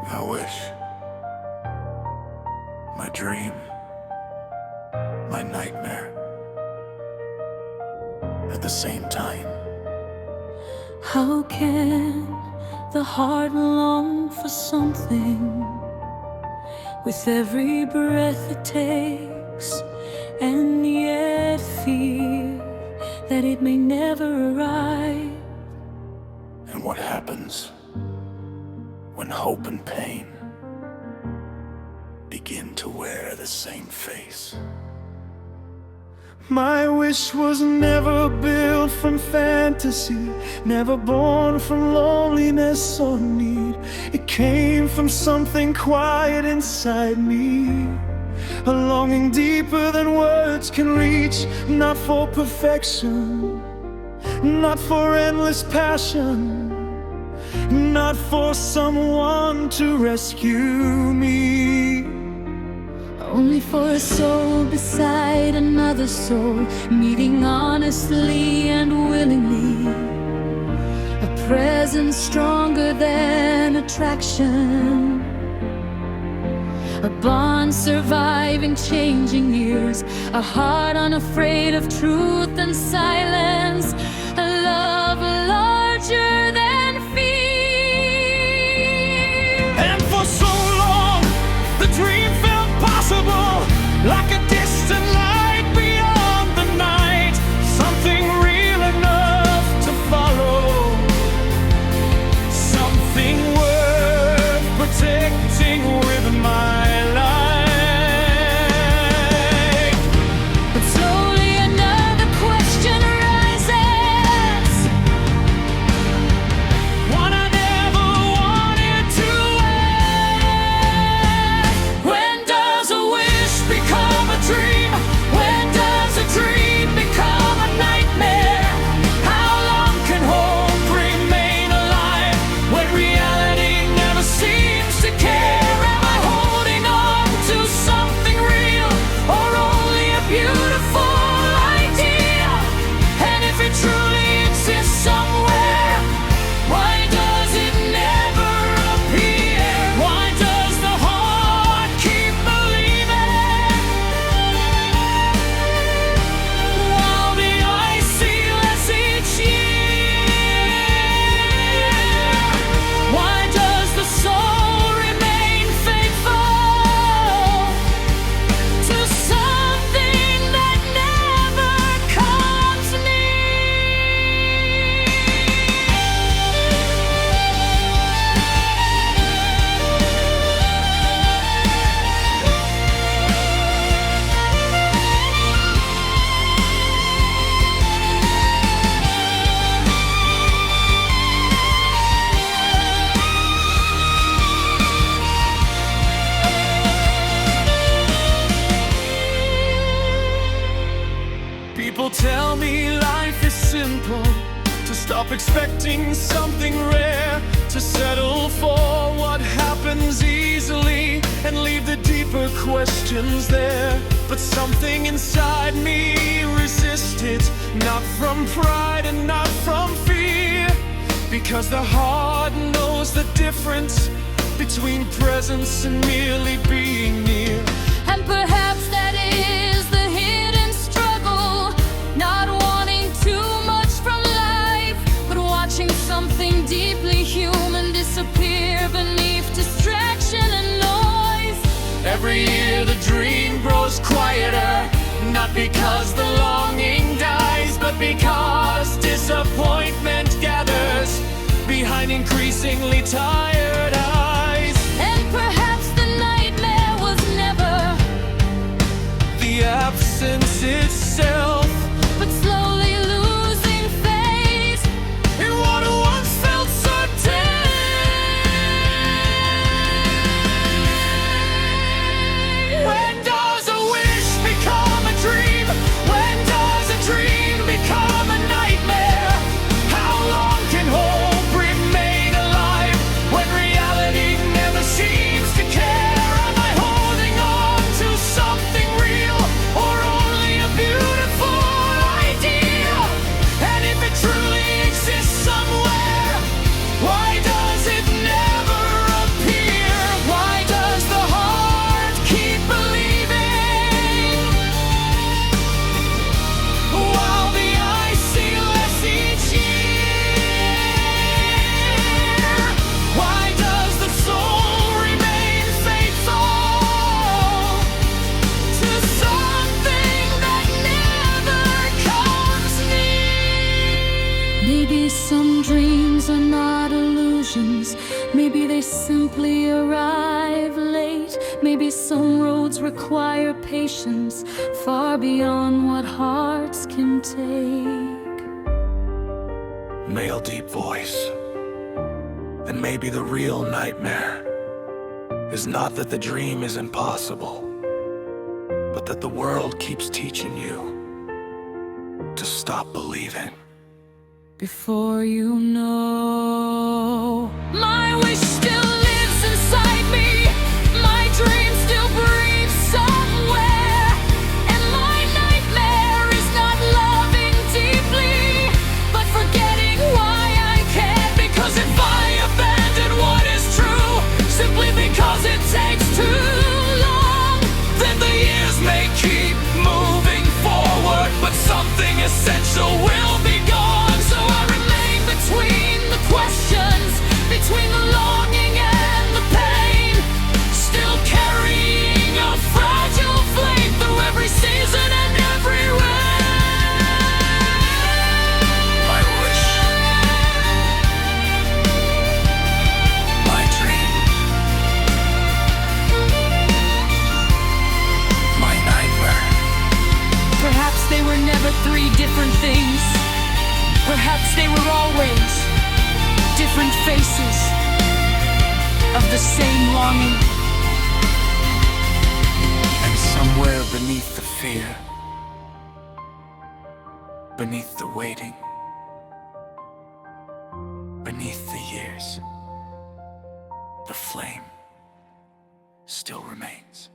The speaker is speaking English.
I wish my dream, my nightmare, at the same time. How can the heart long for something with every breath it takes, and yet fear that it may never arrive? And what happens when hope and pain begin to wear the same face? My wish was never built from fantasy, never born from loneliness or need. It came from something quiet inside me, a longing deeper than words can reach. Not for perfection, not for endless passion, not for someone to rescue me. Only for a soul beside another soul, meeting honestly and willingly. A presence stronger than attraction, a bond surviving changing years, a heart unafraid of truth and silence, a love larger than fear. And for so long, the dream felt possible, like a distant light beyond the night, something real enough to follow, something worth protecting with my life. But slowly another question arises, One I never wanted to ask. when does a wish become a dream? When does a dream become a nightmare? How long can hope remain alive when reality never seems to care? Am I holding on to something real, or only a beautiful idea? And if it truly exists somewhere, why does it never appear? Why does the heart keep believing while the eyes see less each year? Why does the soul remain faithful to something that never comes People tell me life is simple, to stop expecting something rare, to settle for what happens easily and leave the deeper questions there. But something inside me resists it, not from pride and not from fear, because the heart knows the difference between presence and merely being near. And perhaps that is the hidden struggle, not wanting too much from life, but watching something deeply human disappear beneath distraction and noise. Every year the dream grows quieter, not because the longing dies, but because disappointment gathers behind increasingly tired eyes. And perhaps the nightmare was never The absence itself, but slowly losing faith in what once felt certain. When does a wish become a dream? When does a dream become a nightmare? How long can hope remain alive when dreams. Maybe they simply arrive late. Maybe some roads require patience, far beyond what hearts can take. Male deep voice. And maybe the real nightmare is not that the dream is impossible, but that the world keeps teaching you to stop believing. Before you know, my wish still lives inside me. My dream still breathes somewhere. And my nightmare is not loving deeply, but forgetting why I can't. Because if I abandon what is true, simply because it takes too long, then the years may keep moving forward, but something essential will be gone. So I remain between the questions, between the longing and the pain, still carrying a fragile flame through every season and every rain. My wish, my dream, my nightmare. Perhaps they were never three different things. Perhaps they were always different faces of the same longing. And somewhere beneath the fear, beneath the waiting, beneath the years, the flame still remains.